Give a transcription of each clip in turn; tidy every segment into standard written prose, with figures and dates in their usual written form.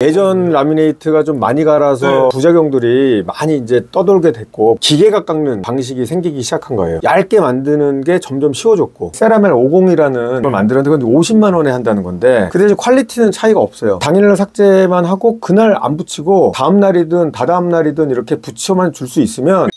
예전 라미네이트가 좀 많이 갈아서 부작용들이 많이 이제 떠돌게 됐고 기계가 깎는 방식이 생기기 시작한 거예요. 얇게 만드는 게 점점 쉬워졌고 세라멜 50이라는 걸 만들었는데 그건 50만 원에 한다는 건데 그 대신 퀄리티는 차이가 없어요. 당일날 삭제만 하고 그날 안 붙이고 다음날이든 다다음날이든 이렇게 붙여만 줄 수 있으면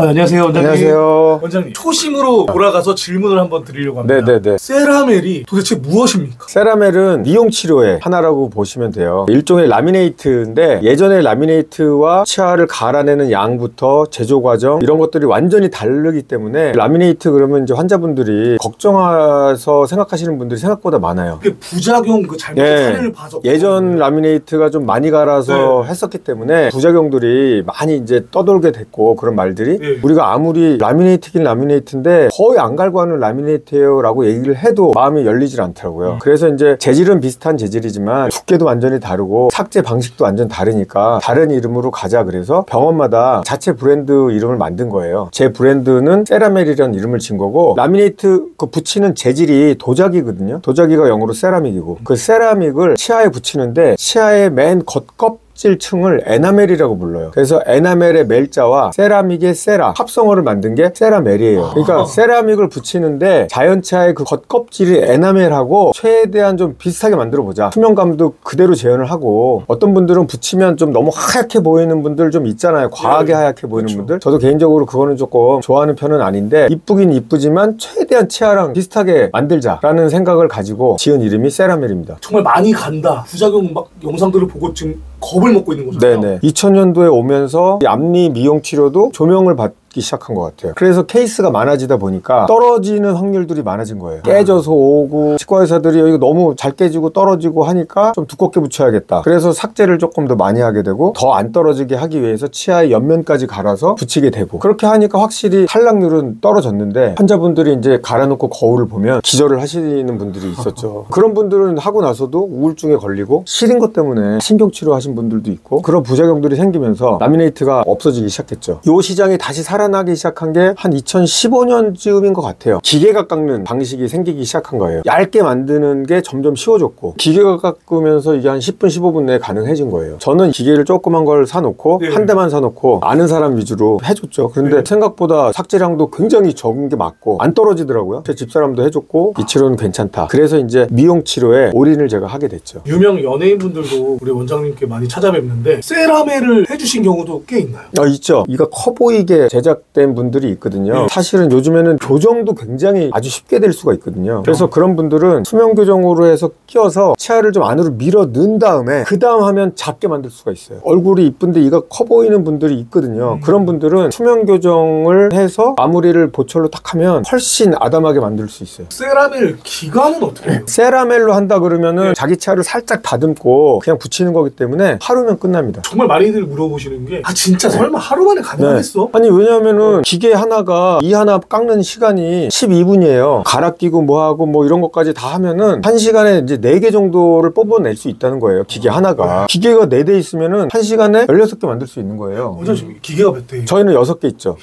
안녕하세요, 원장님. 안녕하세요. 원장님, 초심으로 돌아가서 질문을 한번 드리려고 합니다. 네네네. 세라멜이 도대체 무엇입니까? 세라멜은 미용 치료의 하나라고 보시면 돼요. 일종의 라미네이트인데 예전의 라미네이트와 치아를 갈아내는 양부터 제조 과정 이런 것들이 완전히 다르기 때문에 라미네이트 그러면 이제 환자분들이 걱정해서 생각하시는 분들이 생각보다 많아요. 그게 부작용 그 잘못된 사례를 봐서 예전 라미네이트가 좀 많이 갈아서 했었기 때문에 부작용들이 많이 이제 떠돌게 됐고 그런 말들이 우리가 아무리 라미네이트긴 라미네이트인데 거의 안 갈고 하는 라미네이트예요 라고 얘기를 해도 마음이 열리질 않더라고요. 그래서 이제 재질은 비슷한 재질이지만 두께도 완전히 다르고 삭제 방식도 완전 다르니까 다른 이름으로 가자 그래서 병원마다 자체 브랜드 이름을 만든 거예요. 제 브랜드는 세라멜이라는 이름을 진 거고 라미네이트 그 붙이는 재질이 도자기거든요. 도자기가 영어로 세라믹이고 그 세라믹을 치아에 붙이는데 치아의 맨 겉껍질층을 에나멜이라고 불러요. 그래서 에나멜의 멜자와 세라믹의 세라 합성어를 만든 게 세라멜이에요. 그러니까 세라믹을 붙이는데 자연치아의 그 겉껍질이 에나멜하고 최대한 좀 비슷하게 만들어 보자. 투명감도 그대로 재현을 하고 어떤 분들은 붙이면 좀 너무 하얗게 보이는 분들 좀 있잖아요. 과하게 하얗게 보이는 분들. 저도 개인적으로 그거는 조금 좋아하는 편은 아닌데 이쁘긴 이쁘지만 최대한 치아랑 비슷하게 만들자라는 생각을 가지고 지은 이름이 세라멜입니다. 정말 많이 간다. 부작용 막 영상들을 보고 지금 겁을 먹고 있는 거잖아요. 네네. 2000년도에 오면서 앞니 미용 치료도 조명을 받기 시작한 것 같아요. 그래서 케이스가 많아지다 보니까 떨어지는 확률들이 많아진 거예요. 깨져서 오고 치과 의사들이 이거 너무 잘 깨지고 떨어지고 하니까 좀 두껍게 붙여야겠다. 그래서 삭제를 조금 더 많이 하게 되고 더 안 떨어지게 하기 위해서 치아의 옆면까지 갈아서 붙이게 되고 그렇게 하니까 확실히 탈락률은 떨어졌는데 환자분들이 이제 갈아놓고 거울을 보면 기절을 하시는 분들이 있었죠. 그런 분들은 하고 나서도 우울증에 걸리고 시린 것 때문에 신경치료 하신 분들도 있고 그런 부작용들이 생기면서 라미네이트가 없어지기 시작했죠. 이 시장이 다시 살아나기 시작한 게 한 2015년쯤인 것 같아요. 기계가 깎는 방식이 생기기 시작한 거예요. 얇게 만드는 게 점점 쉬워졌고 기계가 깎으면서 이게 한 10분 15분 내에 가능해진 거예요. 저는 기계를 조그만 걸 사놓고 한 대만 사놓고 아는 사람 위주로 해줬죠. 그런데 생각보다 삭제량도 굉장히 적은 게 맞고 안 떨어지더라고요. 제 집사람도 해줬고 이 치료는 괜찮다. 그래서 이제 미용 치료에 올인을 제가 하게 됐죠. 유명 연예인분들도 우리 원장님께 많이 찾아뵙는데 세라멜을 해주신 경우도 꽤 있나요? 있죠. 이가 커 보이게 제작된 분들이 있거든요. 사실은 요즘에는 교정도 굉장히 아주 쉽게 될 수가 있거든요. 그래서 그런 분들은 수면 교정으로 해서 끼워서 치아를 좀 안으로 밀어 넣은 다음에 그 다음 하면 작게 만들 수가 있어요. 얼굴이 이쁜데 이가 커 보이는 분들이 있거든요. 그런 분들은 수면 교정을 해서 마무리를 보철로 딱 하면 훨씬 아담하게 만들 수 있어요. 세라멜 기간은 어떻게 해요? 세라멜로 한다 그러면은 자기 치아를 살짝 다듬고 그냥 붙이는 거기 때문에 하루면 끝납니다. 정말 많이들 물어보시는 게 진짜 설마 하루 만에 가능하겠어? 아니 왜냐면은 기계 하나가 이 하나 깎는 시간이 12분이에요. 갈아 끼고 뭐하고 뭐 이런 것까지 다 하면은 1시간에 이제 4개 정도를 뽑아낼 수 있다는 거예요. 기계 하나가. 기계가 4대 있으면은 1시간에 16개 만들 수 있는 거예요. 원장님 기계가 몇 대예요? 저희는 6개 있죠.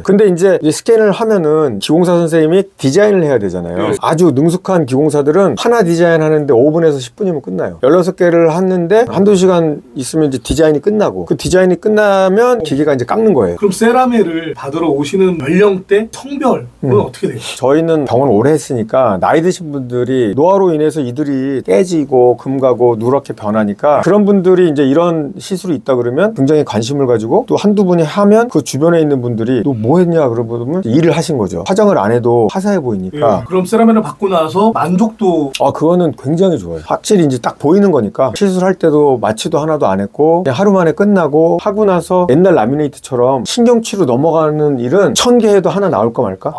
근데 이제 스캔을 하면은 기공사 선생님이 디자인을 해야 되잖아요. 아주 능숙한 기공사들은 하나 디자인 하는데 5분에서 10분이면 끝나요. 16개를 하는데 한두 시간 있으면 이제 디자인이 끝나고 그 디자인이 끝나면 기계가 이제 깎는 거예요. 그럼 세라멜을 받으러 오시는 연령대, 성별은 어떻게 돼요? 저희는 병원 오래 했으니까 나이 드신 분들이 노화로 인해서 이들이 깨지고 금가고 누렇게 변하니까 그런 분들이 이제 이런 시술이 있다 그러면 굉장히 관심을 가지고 또 한두 분이 하면 그 주변에 있는 분들이 너 뭐 했냐 그러면 일을 하신 거죠. 화장을 안 해도 화사해 보이니까. 그럼 세라멜을 받고 나서 만족도? 그거는 굉장히 좋아요. 확실히 이제 딱 보이는 거니까 시술할 때도 마취도 하나도 안 했고 그냥 하루 만에 끝나고 하고 나서 옛날 라미네이트처럼 신경치료 넘어가는 일은 1000개 해도 하나 나올까 말까?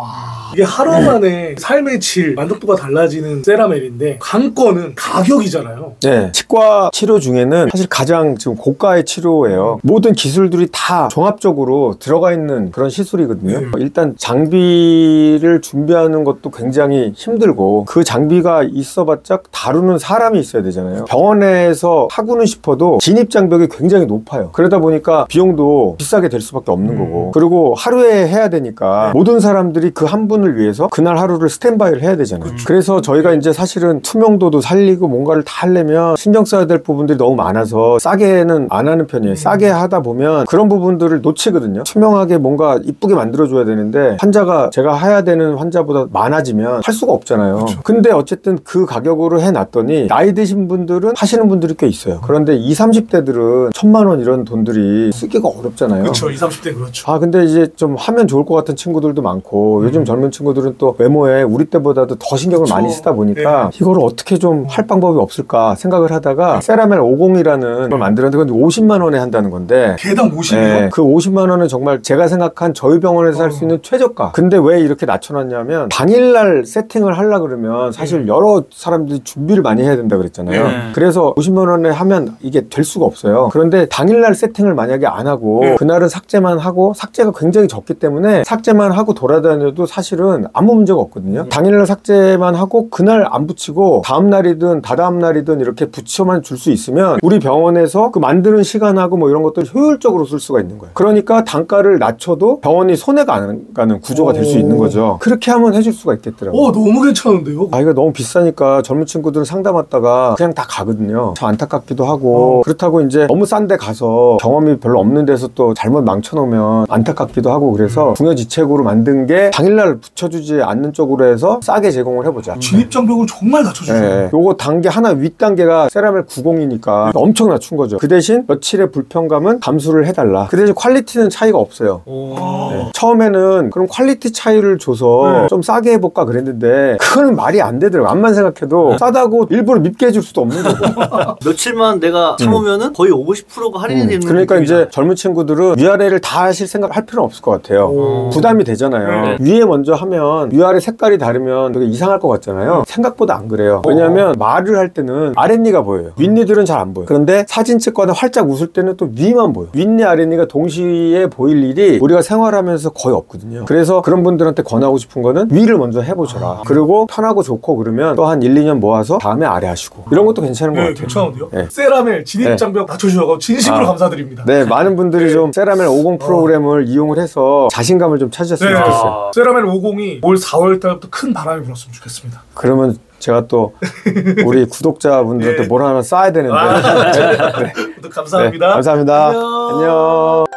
이게 하루 만에 삶의 질, 만족도가 달라지는 세라멜인데 관건은 가격이잖아요. 네. 치과 치료 중에는 사실 가장 지금 고가의 치료예요. 모든 기술들이 다 종합적으로 들어가 있는 그런 시술이거든요. 일단 장비를 준비하는 것도 굉장히 힘들고 그 장비가 있어봤자 다루는 사람이 있어야 되잖아요. 병원에서 하고는 싶어도 진입 장벽이 굉장히 높아요. 그러다 보니까 비용도 비싸게 될 수밖에 없는 거고 그리고 그리고 하루에 해야 되니까 모든 사람들이 그 한 분을 위해서 그날 하루를 스탠바이를 해야 되잖아요. 그래서 저희가 이제 사실은 투명도도 살리고 뭔가를 다 하려면 신경 써야 될 부분들이 너무 많아서 싸게는 안 하는 편이에요. 싸게 하다 보면 그런 부분들을 놓치거든요. 투명하게 뭔가 이쁘게 만들어줘야 되는데 환자가 제가 해야 되는 환자보다 많아지면 할 수가 없잖아요. 그렇죠. 근데 어쨌든 그 가격으로 해놨더니 나이 드신 분들은 하시는 분들이 꽤 있어요. 그런데 20, 30대들은 1000만 원 이런 돈들이 쓰기가 어렵잖아요. 그렇죠. 20, 30대 그렇죠. 아 근데 이제 좀 하면 좋을 것 같은 친구들도 많고 요즘 젊은 친구들은 또 외모에 우리 때보다도 더 신경을 그쵸. 많이 쓰다 보니까 이거를 어떻게 좀 할 방법이 없을까 생각을 하다가 세라멜 50이라는 걸 만들었는데 그건 50만 원에 한다는 건데 개당 50이요? 네, 그 50만 원은 정말 제가 생각한 저희 병원에서 할 수 있는 최저가. 근데 왜 이렇게 낮춰놨냐면 당일날 세팅을 하려고 그러면 사실 여러 사람들이 준비를 많이 해야 된다 그랬잖아요. 그래서 50만 원에 하면 이게 될 수가 없어요. 그런데 당일날 세팅을 만약에 안 하고 그날은 삭제만 하고 삭제가 굉장히 적기 때문에 삭제만 하고 돌아다녀도 사실은 아무 문제가 없거든요. 당일날 삭제만 하고 그날 안 붙이고 다음날이든 다다음날이든 이렇게 붙여만 줄 수 있으면 우리 병원에서 그 만드는 시간하고 뭐 이런 것들을 효율적으로 쓸 수가 있는 거예요. 그러니까 단가를 낮춰도 병원이 손해가 안 가는 구조가 될 수 있는 거죠. 그렇게 하면 해줄 수가 있겠더라고요. 너무 괜찮은데요? 아 이거 너무 비싸니까 젊은 친구들은 상담 왔다가 그냥 다 가거든요. 참 안타깝기도 하고 그렇다고 이제 너무 싼 데 가서 경험이 별로 없는 데서 또 잘못 망쳐놓으면 안타깝기도 하고 그래서 궁여지책으로 만든 게 당일날 붙여주지 않는 쪽으로 해서 싸게 제공을 해보자. 진입장벽을 정말 낮춰주죠. 네. 요거 단계 하나 윗단계가 세라멜 90이니까 엄청 낮춘 거죠. 그 대신 며칠의 불편감은 감수를 해달라. 그 대신 퀄리티는 차이가 없어요. 네. 처음에는 그럼 퀄리티 차이를 줘서 좀 싸게 해볼까 그랬는데 그거는 말이 안 되더라고요. 암만 생각해도 싸다고 일부러 밉게 해줄 수도 없는 거고. 며칠만 내가 참으면은 거의 50%가 할인이 되는 그러니까 느낌이다. 이제 젊은 친구들은 위아래를 다 하실 생각 할 필요는 없을 것 같아요. 부담이 되잖아요. 위에 먼저 하면 위아래 색깔이 다르면 되게 이상할 것 같잖아요. 생각보다 안 그래요. 왜냐하면 말을 할 때는 아랫니가 보여요. 윗니들은 잘 안 보여요. 그런데 사진 찍거나 활짝 웃을 때는 또 위만 보여요. 윗니 아랫니가 동시에 보일 일이 우리가 생활하면서 거의 없거든요. 그래서 그런 분들한테 권하고 싶은 거는 위를 먼저 해보셔라. 그리고 편하고 좋고 그러면 또 한 1, 2년 모아서 다음에 아래 하시고 이런 것도 괜찮은 것 같아요. 괜찮은데요? 네. 세라멜 진입장벽 낮춰주셔서 진심으로 감사드립니다. 네, 많은 분들이 좀 세라멜 50 프로그램을 이용을 해서 자신감을 좀 찾으셨으면 좋겠어요. 세라멜 50이 올 4월 달부터 큰 바람이 불었으면 좋겠습니다. 그러면 제가 또 우리 구독자분들한테 뭘 하나 쌓아야 되는데. 감사합니다. 네, 감사합니다. 안녕.